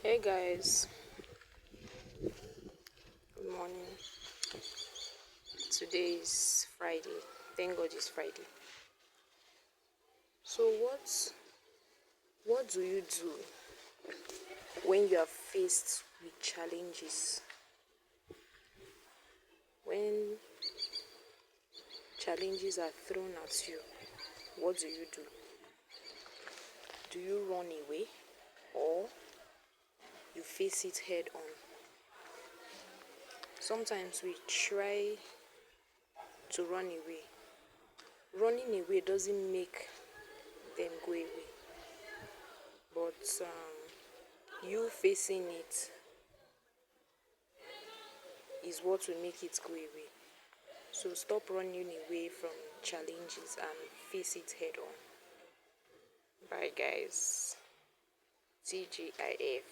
Hey guys, good morning. Today is Friday. Thank God it's Friday. So what do you do when you are faced with challenges? When challenges are thrown at you, what do you do? Do you run away or you face it head on? Sometimes we try to run away. Running away doesn't make them go away, but you facing it is what will make it go away. So stop running away from challenges and face it head on. Bye guys. TGIF.